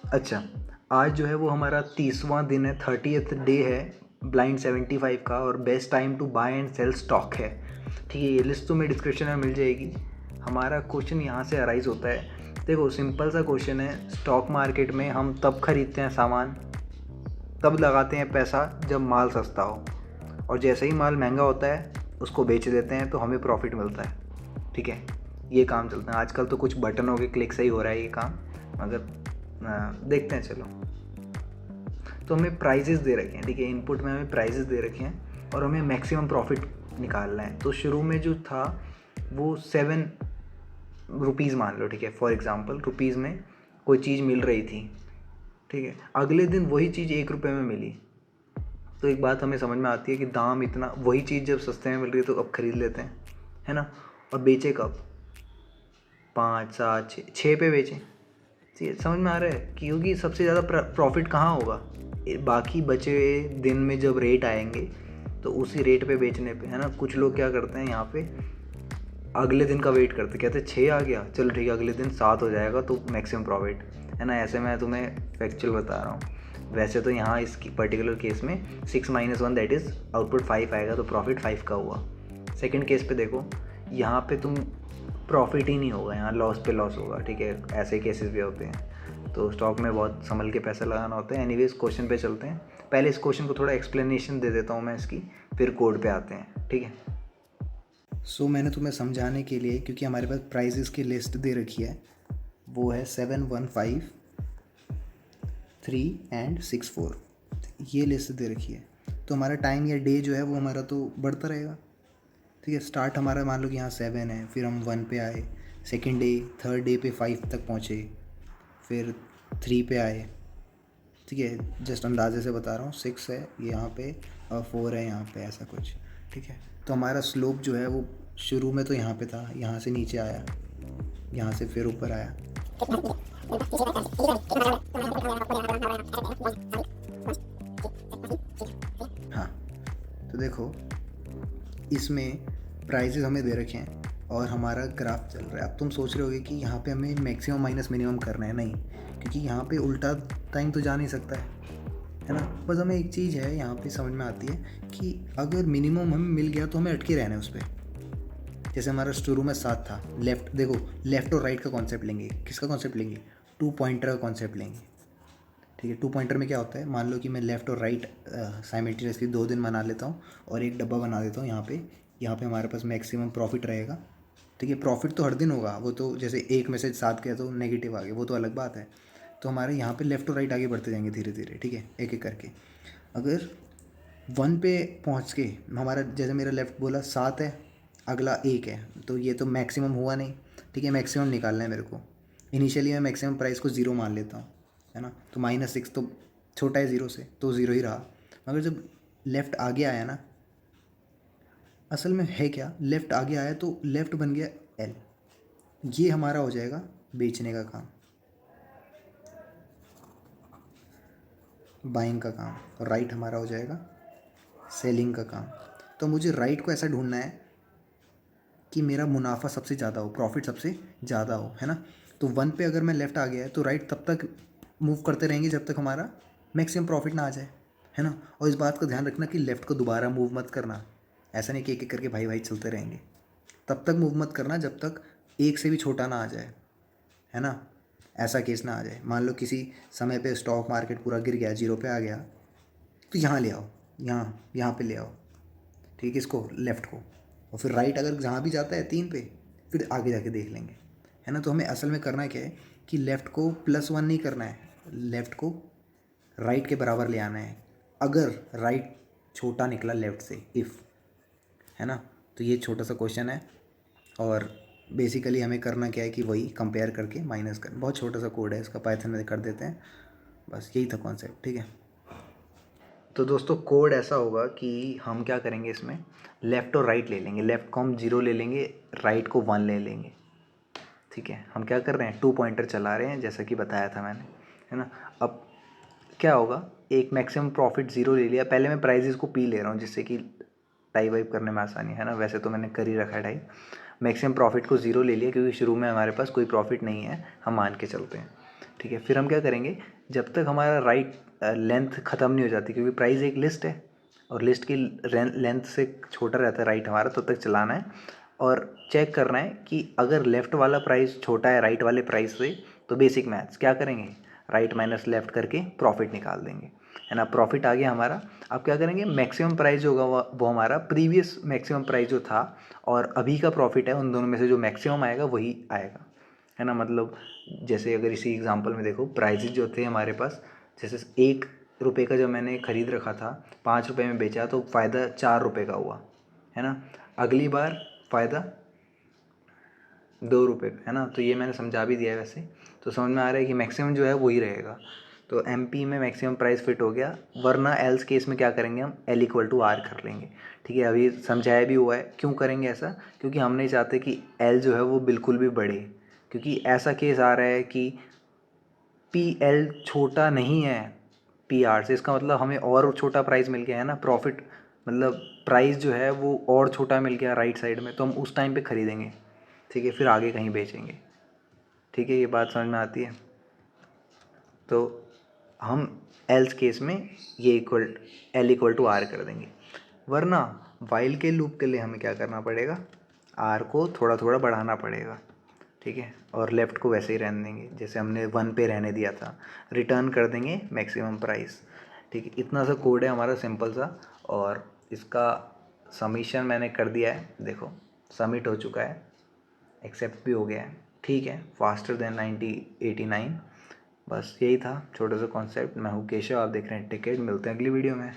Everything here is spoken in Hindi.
अच्छा, आज जो है वो हमारा 30वां दिन है, 30th डे है ब्लाइंड 75 का, और best time to buy and sell stock है। ठीक है, ये लिस्ट तुम्हें डिस्क्रिप्शन में मिल जाएगी। हमारा क्वेश्चन यहाँ से अराइज होता है। देखो सिंपल सा क्वेश्चन है, स्टॉक मार्केट में हम तब खरीदते हैं सामान, तब लगाते हैं पैसा जब माल सस्ता हो, और जैसे ही माल महंगा होता है उसको बेच देते हैं तो हमें प्रॉफिट मिलता है। ठीक है, ये काम चलता है। आजकल तो कुछ बटनों के क्लिक से ही हो रहा है ये काम, मगर देखते हैं चलो। तो हमें प्राइजेस दे रखे हैं, ठीक है, इनपुट में हमें प्राइजेस दे रखे हैं और हमें मैक्सिमम प्रॉफिट निकालना है। तो शुरू में जो था वो 7 रुपीज़ मान लो, ठीक है, फॉर एग्ज़ाम्पल रुपीज़ में कोई चीज़ मिल रही थी, ठीक है, अगले दिन वही चीज़ 1 रुपये में मिली। तो एक बात हमें समझ में आती है कि दाम इतना, वही चीज़ जब सस्ते में मिल रही है तो अब ख़रीद लेते हैं, है ना। और बेचे कब? 5, 7, 6 पे बेचें। समझ में आ रहा है, क्योंकि सबसे ज़्यादा प्रॉफिट कहाँ होगा? बाकी बचे हुए दिन में जब रेट आएंगे तो उसी रेट पे बेचने पे, है ना। कुछ लोग क्या करते हैं यहाँ पे, अगले दिन का वेट करते, कहते 6 आ गया, चलो ठीक है अगले दिन 7 हो जाएगा तो मैक्सिमम प्रॉफिट, है ना। ऐसे मैं तुम्हें फैक्चुअल बता रहा हूँ। वैसे तो यहाँ इस पर्टिकुलर केस में 6 - 1 दैट इज़ आउटपुट 5 आएगा, तो प्रॉफिट 5 का हुआ। सेकंड केस पे देखो, यहाँ पे तुम प्रॉफिट ही नहीं होगा, यहाँ लॉस पे लॉस होगा, ठीक है। ऐसे केसेस भी होते हैं, तो स्टॉक में बहुत संभल के पैसा लगाना होता है। एनीवेज क्वेश्चन पे चलते हैं। पहले इस क्वेश्चन को थोड़ा एक्सप्लेनेशन दे देता हूँ मैं इसकी, फिर कोड पे आते हैं, ठीक है। सो मैंने तुम्हें समझाने के लिए, क्योंकि हमारे पास प्राइजेस की लिस्ट दे रखी है, वो है 7, 1, 5, 3 एंड 6, 4, ये लिस्ट दे रखी है। तो हमारा टाइम या डे जो है वो हमारा तो बढ़ता रहेगा, ठीक है। स्टार्ट हमारा मान लो कि यहाँ 7 है, फिर हम 1 पे आए, सेकेंड डे, थर्ड डे पे 5 तक पहुँचे, फिर 3 पे आए, ठीक है। जस्ट अंदाजे से बता रहा हूँ, 6 है यहाँ पे और 4 है यहाँ पे, ऐसा कुछ, ठीक है। तो हमारा स्लोप जो है वो शुरू में तो यहाँ पे था, यहाँ से नीचे आया, यहाँ से फिर ऊपर आया। हाँ, तो देखो इसमें प्राइजेस हमें दे रखे हैं और हमारा ग्राफ चल रहा है। अब तुम सोच रहे होगे कि यहाँ पे हमें मैक्सिमम माइनस मिनिमम करना है, नहीं, क्योंकि यहाँ पे उल्टा टाइम तो जा नहीं सकता है ना। बस हमें एक चीज़ है यहाँ पे समझ में आती है कि अगर मिनिमम हमें मिल गया तो हमें अटके रहना है उस पर। जैसे हमारा शुरू में 7 था, लेफ्ट देखो, लेफ़्ट और राइट का कॉन्सेप्ट लेंगे। किसका कॉन्सेप्ट लेंगे? 2 पॉइंटर का कॉन्सेप्ट लेंगे, ठीक है। 2 पॉइंटर में क्या होता है, मान लो कि मैं लेफ़्ट और राइट साइमल्टेनियसली 2 दिन बना लेता हूँ और एक डब्बा बना देता हूँ यहाँ पे हमारे पास मैक्सिमम प्रॉफिट रहेगा, ठीक है। प्रॉफिट तो हर दिन होगा, वो तो जैसे एक में से 7 गया तो नेगेटिव आ गया, वो तो अलग बात है। तो हमारे यहाँ पे लेफ़्ट और राइट आगे बढ़ते जाएंगे धीरे धीरे, ठीक है, एक एक करके। अगर 1 पे पहुँच के हमारा, जैसे मेरा लेफ़्ट बोला 7 है, अगला 1 है, तो ये तो मैक्सिमम हुआ नहीं, ठीक है। मैक्सिमम निकालना है मेरे को। इनिशियली मैं मैक्सिमम प्राइस को 0 मान लेता हूँ, है ना। तो -6 तो छोटा है 0 से, तो 0 ही रहा। मगर जब लेफ़्ट आगे आया ना, असल में है क्या, लेफ़्ट आगे आया तो लेफ़्ट बन गया L, ये हमारा हो जाएगा बेचने का काम, बाइंग का काम, और राइट हमारा हो जाएगा सेलिंग का काम। तो मुझे राइट को ऐसा ढूंढना है कि मेरा मुनाफा सबसे ज़्यादा हो, प्रॉफिट सबसे ज़्यादा हो, है ना। तो 1 पे अगर मैं लेफ़्ट आ गया है तो राइट तब तक मूव करते रहेंगे जब तक हमारा मैक्सिमम प्रॉफिट ना आ जाए, है ना। और इस बात का ध्यान रखना कि लेफ़्ट को दोबारा मूव मत करना। ऐसा नहीं कि एक एक करके भाई भाई चलते रहेंगे, तब तक मूव मत करना जब तक एक से भी छोटा ना आ जाए, है ना। ऐसा केस ना आ जाए, मान लो किसी समय पे स्टॉक मार्केट पूरा गिर गया, 0 पे आ गया, तो यहाँ ले आओ, यहाँ पे ले आओ, ठीक है, इसको लेफ़्ट को। और फिर राइट अगर जहाँ भी जाता है 3 पे, फिर आगे जाके देख लेंगे, है ना। तो हमें असल में करना क्या है कि लेफ़्ट को +1 नहीं करना है, लेफ़्ट को राइट के बराबर ले आना है। अगर राइट छोटा निकला लेफ़्ट से, इफ़, है ना। तो ये छोटा सा क्वेश्चन है और बेसिकली हमें करना क्या है कि वही कंपेयर करके माइनस कर, बहुत छोटा सा कोड है इसका, पाइथन में कर देते हैं, बस यही था कॉन्सेप्ट, ठीक है। तो दोस्तों कोड ऐसा होगा कि हम क्या करेंगे, इसमें लेफ़्ट और राइट ले लेंगे। लेफ़्ट को हम 0 ले लेंगे, राइट को 1 ले लेंगे, ठीक है। हम क्या कर रहे हैं, 2 पॉइंटर चला रहे हैं जैसा कि बताया था मैंने, है ना। अब क्या होगा, एक मैक्सिमम प्रॉफिट 0 ले लिया। पहले मैं प्राइजेस को पी ले रहा हूँ जिससे कि टाई वाइप करने में आसानी है ना। वैसे तो मैंने कर ही रखा है टाई। मैक्सिमम प्रॉफिट को 0 ले लिया क्योंकि शुरू में हमारे पास कोई प्रॉफिट नहीं है, हम मान के चलते हैं, ठीक ठीक है, फिर हम क्या करेंगे, जब तक हमारा राइट लेंथ ख़त्म नहीं हो जाती, क्योंकि प्राइस एक लिस्ट है और लिस्ट की लेंथ से छोटा रहता है राइट हमारा, तब तक चलाना है और चेक करना है कि अगर लेफ़्ट वाला प्राइस छोटा है राइट वाले प्राइस से, तो बेसिक मैथ्स क्या करेंगे, राइट माइनस लेफ़्ट करके प्रॉफिट निकाल देंगे, है ना। प्रॉफिट आ गया हमारा। अब क्या करेंगे, मैक्सिमम प्राइस जो होगा वो हमारा प्रीवियस मैक्सिमम प्राइस जो था और अभी का प्रॉफिट है, उन दोनों में से जो मैक्सिमम आएगा वही आएगा, है ना। मतलब जैसे अगर इसी एग्जांपल में देखो, प्राइजेज जो थे हमारे पास, जैसे 1 रुपये का जब मैंने ख़रीद रखा था, 5 रुपये में बेचा तो फ़ायदा 4 रुपये का हुआ, है ना। अगली बार फ़ायदा 2 रुपये का, है ना। तो ये मैंने समझा भी दिया है वैसे, तो समझ में आ रहा है कि मैक्सिमम जो है वही रहेगा। तो एमपी में मैक्सिमम प्राइस फिट हो गया, वरना एल्स केस में क्या करेंगे, हम L=R कर लेंगे, ठीक है। अभी समझाया भी हुआ है क्यों करेंगे ऐसा, क्योंकि हम नहीं चाहते कि एल जो है वो बिल्कुल भी बढ़े, क्योंकि ऐसा केस आ रहा है कि PL छोटा नहीं है PR से, इसका मतलब हमें और छोटा प्राइस मिल गया, है ना। प्रॉफिट मतलब प्राइस जो है वो और छोटा मिल गया राइट साइड में, तो हम उस टाइम पे ख़रीदेंगे, ठीक है, फिर आगे कहीं बेचेंगे, ठीक है। ये बात समझ में आती है। तो हम एल्स केस में ये L=R कर देंगे, वरना वाइल के लूप के लिए हमें क्या करना पड़ेगा, R को थोड़ा थोड़ा बढ़ाना पड़ेगा, ठीक है, और लेफ़्ट को वैसे ही रहने देंगे जैसे हमने 1 पे रहने दिया था, रिटर्न कर देंगे मैक्सिमम प्राइस, ठीक है। इतना सा कोड है हमारा सिंपल सा, और इसका सबमिशन मैंने कर दिया है, देखो सबमिट हो चुका है, एक्सेप्ट भी हो गया है, ठीक है, फास्टर देन 9089। बस यही था छोटा सा कॉन्सेप्ट। मैं हूँ केशव, आप देख रहे हैं टिकट। मिलते हैं अगली वीडियो में।